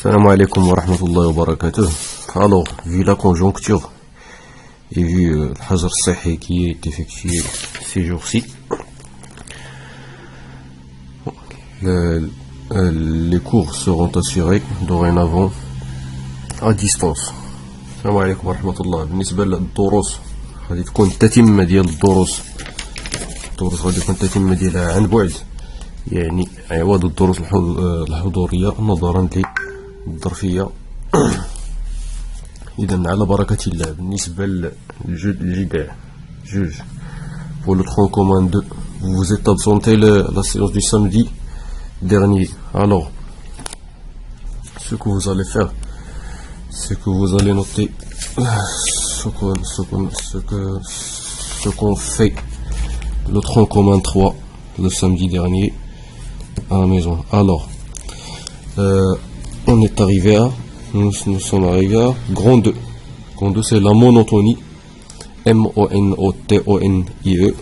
Salam alaikum wa rahmatullahi wa barakatuh. Alors, vu la conjoncture et vu le Hazr Sahi qui est effectué ces jours-ci, les cours seront assurés dorénavant à distance. Salam alaikum wa rahmatullah. بالنسبة للدروس غادي تكون تتمة ديال الدروس غادي تكون تتمة ديالها عن بعد، يعني عوض الدروس الحضورية نظرا للظرفية. إذن على بركة الله. بالنسبة للجدع juge pour le tronc commun 2, vous vous êtes absenté la séance du samedi dernier. Alors, ce que vous allez faire, c'est que vous allez noter ce qu'on fait le tronc commun 3 le samedi dernier à la maison. Alors, on est arrivé à, nous sommes arrivés à grand 2. Grand 2, c'est la monotonie, M-O-N-O-T-O-N-I-E,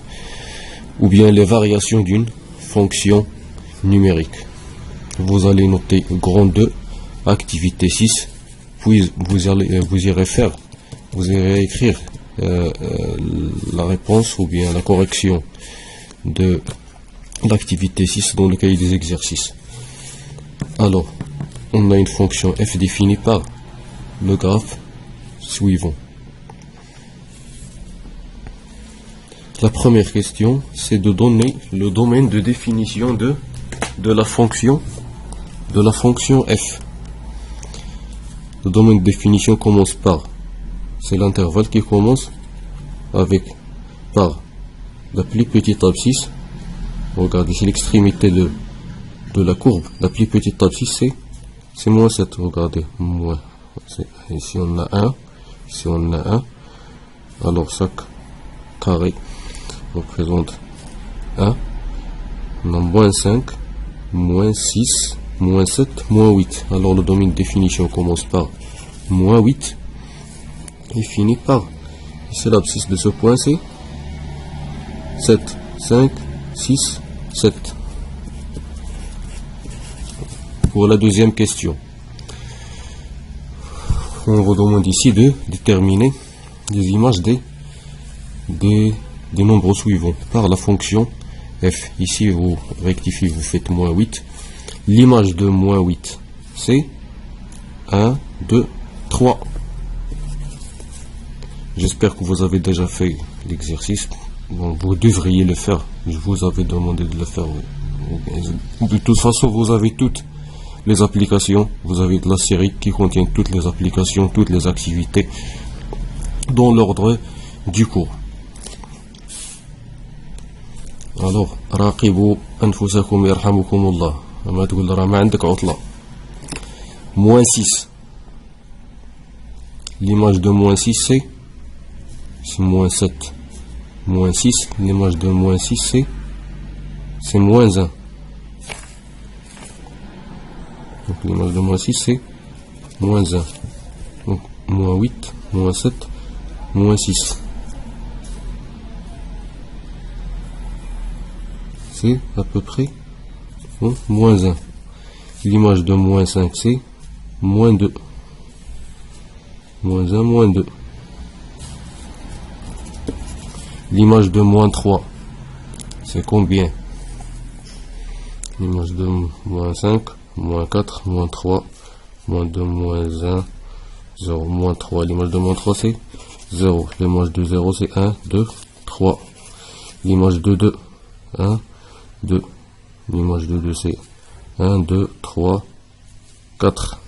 ou bien les variations d'une fonction numérique. Vous allez noter grand 2, activité 6, puis vous irez écrire la réponse ou bien la correction de l'activité 6 dans le cahier des exercices. Alors, on a une fonction f définie par le graphe suivant. La première question, c'est de donner le domaine de définition de la fonction f. Le domaine de définition commence par, c'est l'intervalle qui commence par la plus petite abscisse. Regardez, c'est l'extrémité de la courbe. La plus petite abscisse, c'est moins 7. Regardez, moins. Ici on a 1. Ici on a 1. Alors chaque carré représente 1. On a moins 5, moins 6, moins 7, moins 8. Alors le domaine de définition commence par moins 8 et finit par, ici l'abscisse de ce point c'est 7, 5, 6, 7. Pour la deuxième question, on vous demande ici de déterminer les images des nombres suivants par la fonction f. Ici vous rectifiez, vous faites moins 8. L'image de moins 8 c'est 1, 2, 3. J'espère que vous avez déjà fait l'exercice. Bon, vous devriez le faire. Je vous avais demandé de le faire. De toute façon, vous avez toutes les applications. Vous avez de la série qui contient toutes les applications, toutes les activités dans l'ordre du cours. Alors, راقبوا أنفسكم يرحمكم الله. ما تقول راه ما عندك عطلة. Moins 6. L'image de moins 6 c'est moins 7. Moins 6, l'image de moins 6 c'est moins 1. Donc l'image de moins 6 c'est moins 1. Donc moins 8, moins 7, moins 6. C'est à peu près moins 1. L'image de moins 5 c'est moins 2. Moins 1, moins 2. L'image de moins 3, c'est combien? L'image de moins 5, moins 4, moins 3, moins 2, moins 1, 0, moins 3. L'image de moins 3, c'est 0. L'image de 0, c'est 1, 2, 3. L'image de 2, 1, 2. L'image de 2, c'est 1, 2, 3, 4.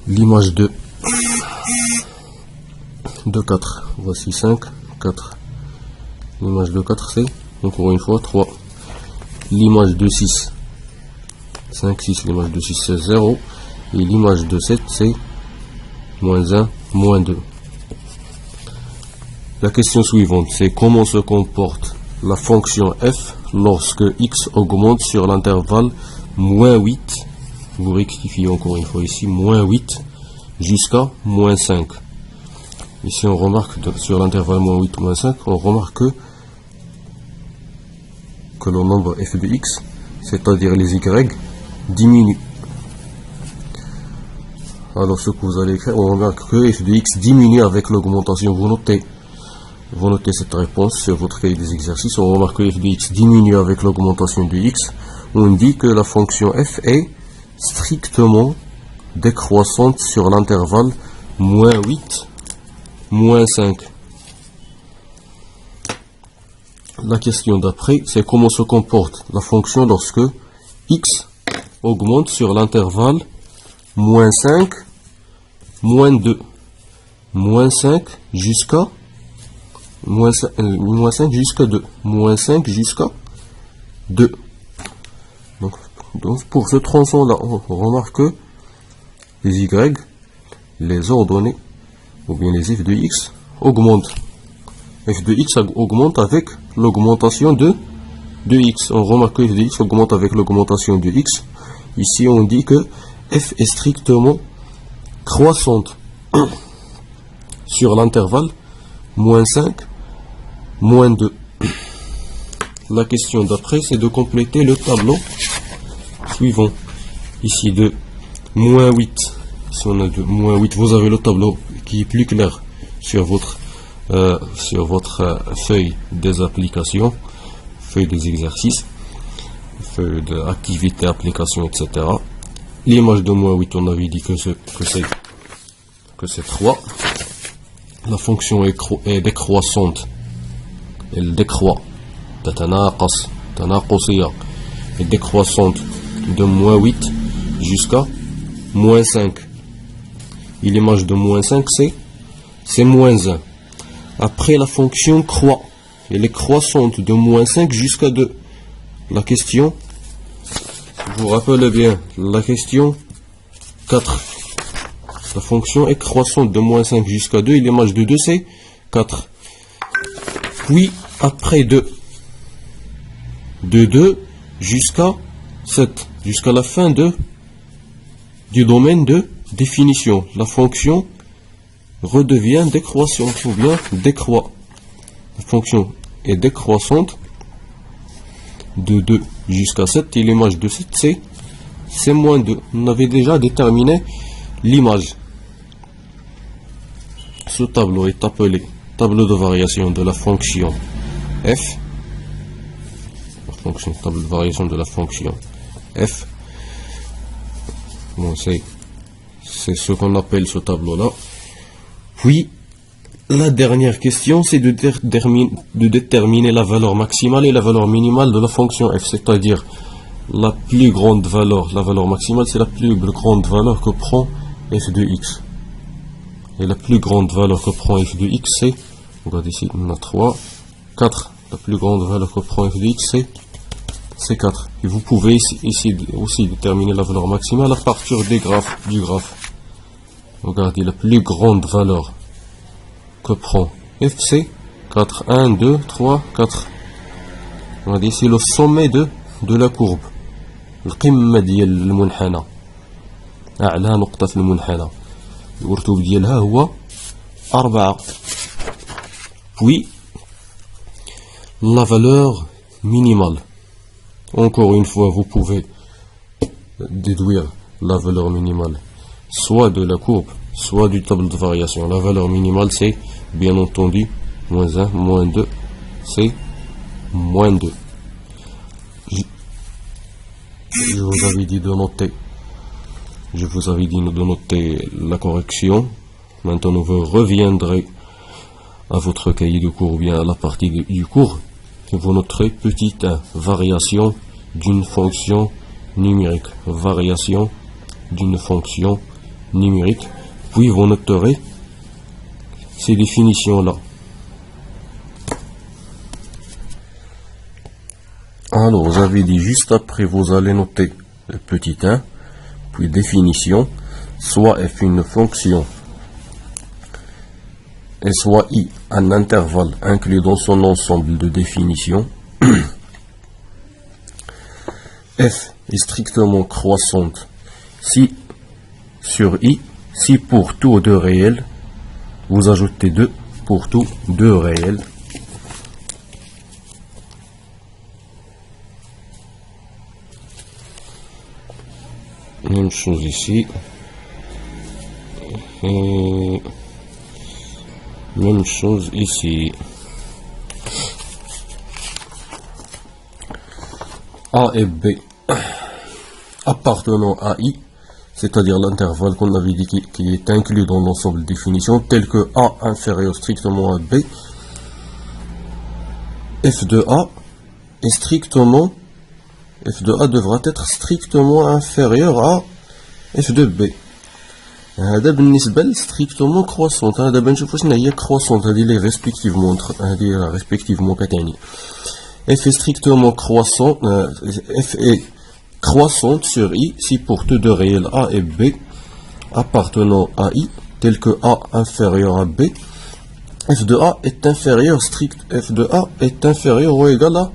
L'image de 4, voici 5, 4. L'image de 4 c'est, encore une fois, 3. L'image de 6, 5, 6, l'image de 6 c'est 0. Et l'image de 7 c'est moins 1, moins 2. La question suivante, c'est comment se comporte la fonction f lorsque x augmente sur l'intervalle moins 8. Vous rectifiez encore une fois ici, moins 8 jusqu'à moins 5. Ici on remarque sur l'intervalle moins 8, moins 5, on remarque que que le nombre f de x, c'est-à-dire les y, diminue. Alors ce que vous allez écrire, on remarque que f de x diminue avec l'augmentation. Vous notez cette réponse sur votre cahier des exercices. On remarque que f de x diminue avec l'augmentation de x. On dit que la fonction f est strictement décroissante sur l'intervalle moins 8, moins 5. La question d'après, c'est comment se comporte la fonction lorsque x augmente sur l'intervalle moins 5, moins 2, moins 5 jusqu'à moins 5 jusqu'à 2, moins 5 jusqu'à 2. Donc pour ce tronçon-là, on remarque que les y, les ordonnées, ou bien les f de x, augmentent. F de x augmente avec l'augmentation de x. On remarque que f de x augmente avec l'augmentation de x. Ici, on dit que f est strictement croissante sur l'intervalle moins 5, moins 2. La question d'après, c'est de compléter le tableau suivant. Ici, de moins 8. Si on a de moins 8, vous avez le tableau qui est plus clair sur votre feuille des applications, feuille des exercices, feuille d'activité, application, etc. L'image de moins 8, on avait dit que c'est 3. La fonction est décroissante. Elle décroît. Elle décroissante de moins 8 jusqu'à moins 5. Et l'image de moins 5, c'est moins 1. Après, la fonction croît. Elle est croissante de moins 5 jusqu'à 2. La question, vous vous rappelez bien, la question 4. La fonction est croissante de moins 5 jusqu'à 2 et l'image de 2 c'est 4. Puis après 2. De 2 jusqu'à 7. Jusqu'à la fin du domaine de définition. La fonction redevient décroissante ou bien décroît. La fonction est décroissante de 2 jusqu'à 7 et l'image de 7 c'est moins 2. On avait déjà déterminé l'image. Ce tableau est appelé tableau de variation de la fonction f. Tableau de variation de la fonction f. Bon, c'est ce qu'on appelle ce tableau-là. Puis, la dernière question, c'est de déterminer la valeur maximale et la valeur minimale de la fonction f, c'est-à-dire la plus grande valeur. La valeur maximale, c'est la plus grande valeur que prend f de x. Et la plus grande valeur que prend f de x, c'est, regardez ici, on a 3, 4. La plus grande valeur que prend f de x, c'est 4. Et vous pouvez ici aussi déterminer la valeur maximale à partir du graphe. Regardez, la plus grande valeur que prend f, c'est 4. 1, 2, 3, 4. Regardez ici le sommet de la courbe. القمة ديال المنحنى. أعلى نقطة في المنحنى. الرتوب ديالها هو 4. Puis, la valeur minimale. Encore une fois, vous pouvez déduire la valeur minimale soit de la courbe, soit du tableau de variation. La valeur minimale, c'est bien entendu moins 1, moins 2, c'est moins 2. Je vous avais dit de noter. Je vous avais dit de noter la correction. Maintenant, vous reviendrez à votre cahier de cours, bien à la partie du cours. Vous noterez petite variation d'une fonction numérique. Variation d'une fonction numérique. Puis vous noterez ces définitions-là. Alors, vous avez dit juste après, vous allez noter le petit 1, puis définition, soit f une fonction, et soit i un intervalle inclus dans son ensemble de définitions. F est strictement croissante si sur i, si pour tout 2 réels, vous ajoutez 2 pour tout 2 réels. Même chose ici. Et même chose ici. A et B appartenant à I, c'est-à-dire l'intervalle qu'on avait dit qui est inclus dans l'ensemble de définitions, tel que A inférieur strictement à B, f de A est strictement, f de A devra être strictement inférieur à f de B. هذا بالنسبة strictement croissante. هذا بنشوفوا شنو هي croissante. هذه اللي respectivement كتعني f est strictement croissant, f est croissante sur I si pour tous deux réels A et B appartenant à I, tel que A inférieur à B, f de A est inférieur f de A est inférieur ou égal à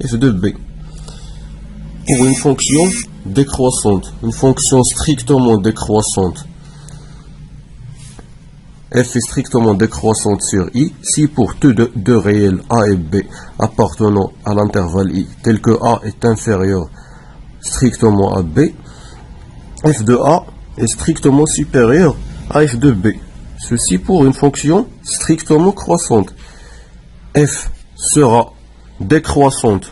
f de B. Pour une fonction décroissante, une fonction strictement décroissante, f est strictement décroissante sur I si pour tous deux réels A et B appartenant à l'intervalle I, tel que A est inférieur strictement à B, f de A est strictement supérieur à f de B. Ceci pour une fonction strictement croissante. F sera décroissante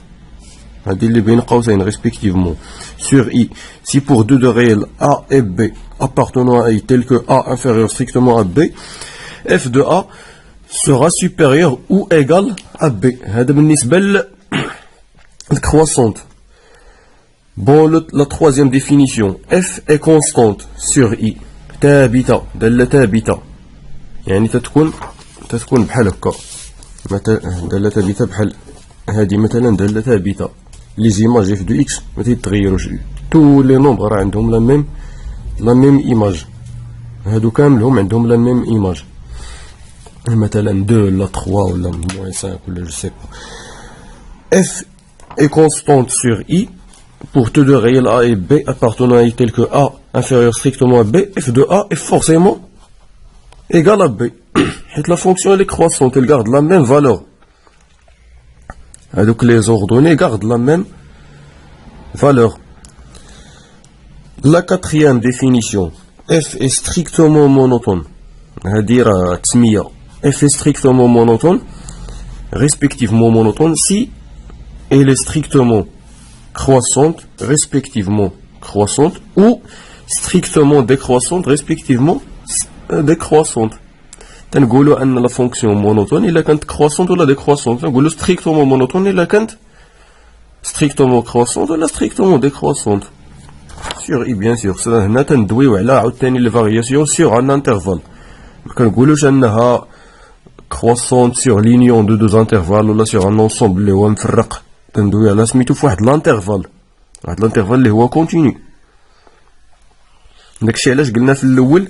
respectivement sur I si pour deux réels A et B appartenant à I, tel que A inférieur strictement à B, f de A sera supérieur ou égal à B. هذا بالنسبة croissante. Bon, la troisième définition, f est constante sur I, ثابتة دالة ثابتة، يعني تتكون بحال هكا، دالة ثابتة بحال هذه مثلا دالة ثابتة. لي زيماج اف دو اكس ما تيتغيروش، تو لي نومبر راه عندهم لا ميم ايماج، هادو كاملهم عندهم لا ميم ايماج، مثلا 2 ولا 3 ولا موان 5 ولا جو سي با. f est constante sur I pour tous deux réels A et B appartenant à I, tel que A inférieur strictement à B, f de A est forcément égal à B. Et la fonction elle est croissante, elle garde la même valeur. Donc les ordonnées gardent la même valeur. La quatrième définition, f est strictement monotone. C'est-à-dire f est strictement monotone, respectivement monotone, si elle est strictement croissante, respectivement croissante, ou strictement décroissante, respectivement décroissante. تنقولوا أن la fonction monotone إلا كانت croissante ولا décroissante. نقولوا strictement monotone إلا كانت strictement croissante ولا strictement décroissante. Sur I bien sûr. هنا تندويو على عاوتاني les variations sur un intervalle. ما كنقولوش أنها croissante sur l'union de deux intervalles ولا sur un ensemble اللي هو مفرق. تندوي على سميتو في واحد الانترفال، واحد الانترفال اللي هو كونتينيو. داكشي علاش قلنا في الأول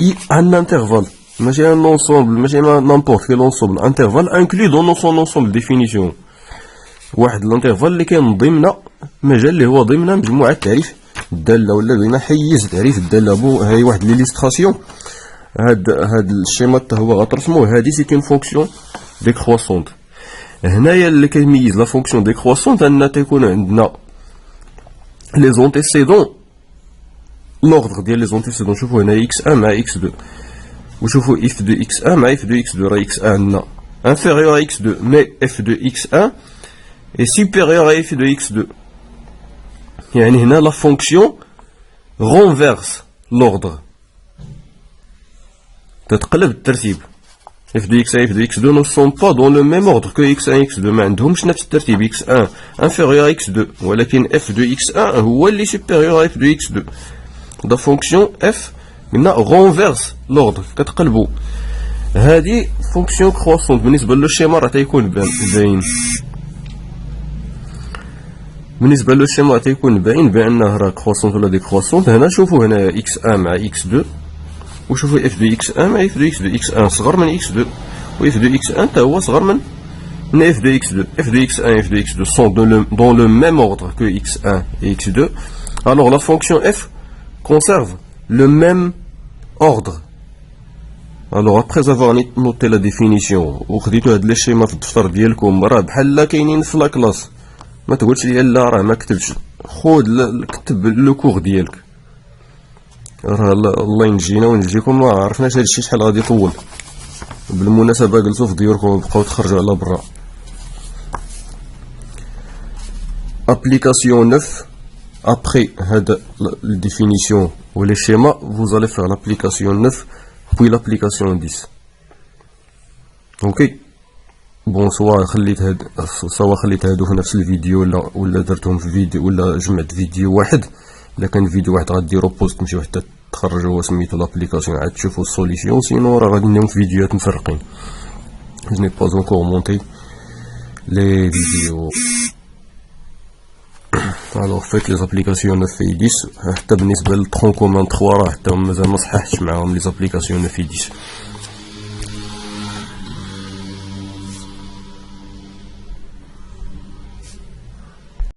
I un intervalle. ماشي ان انسومبل، ماشي نامبورت كيل انسومبل، انترفال انكلي دون سون انسومبل ديفينيسيون. واحد الانترفال اللي كاين ضمن مجال اللي هو ضمن مجموعة تعريف الدالة، ولا بغينا حيز تعريف الدالة. بو هاي واحد ليليستراسيون، هاد الشيما حتى هو غترسموه. هادي سي اون فونكسيون ديكروسونت. هنايا اللي كيميز لا فونكسيون ديكروسونت ان تيكون عندنا لي زونتيسيدون، لوردر ديال لي زونتيسيدون. شوفوا هنا x1 مع x2، وشوفوا f de x1 مع f de x2. راه x1 عندنا inférieur à x2 mais f de x1 est supérieur à f de x2. يعني هنا la fonction renverse l'ordre، تتقلب الترتيب. f de x1 et f de x2 ne sont pas dans le même ordre que x1 et x2، ما عندهمش نفس الترتيب. x1 inférieur à x2 ولكن f de x1 هو اللي supérieur à f de x2. la fonction f maintenant renverse l'ordre، كتقلبو. هذه فونكسيون كروسونت. بالنسبة للشيما راه تيكون باين، بالنسبة للشيما تيكون باين بأنه راه كروسونت ولا ديكروسونت. هنا شوفوا هنا x1 مع x2، وشوفوا f de x1 مع f de x2. x1 صغر من x2 و f de x1 حتى هو صغر من f de x2. f de x1 et f de x2 sont dans le même ordre que x1 et x2. Alors la fonction f conserve le même ordre. Alors après avoir noté la définition وخديتو هاد لي شيما في الدفتر ديالكم، راه بحال كاينين في لا كلاس. ما تقولش لي لا راه ما كتبش، خذ كتب لو كور ديالك، راه الله ينجينا ونجيكم، ما عرفناش هادشي شحال غادي يطول. بالمناسبة جلسوا في ديوركم وبقاو تخرجوا على برا. application 9 après la définition ou les schémas, vous allez faire l'application 9 puis l'application 10. ok. بون سواء خليت هادو في نفس الفيديو ولا درتهم في فيديو ولا جمعت فيديو واحد. الا كان فيديو واحد غديرو بوست تمشيو حتى تخرجوا سميتو لابليكاسيون عاد تشوفوا السوليسيون، سينو راه غادي نديرو في فيديوهات مفرقين. je n'ai pas encore monté les vidéos. alors faites les applications 9 et 10. حتى بالنسبه للترون كومان 3 راه حتى مازال ما صححتش معاهم les applications 9 et 10.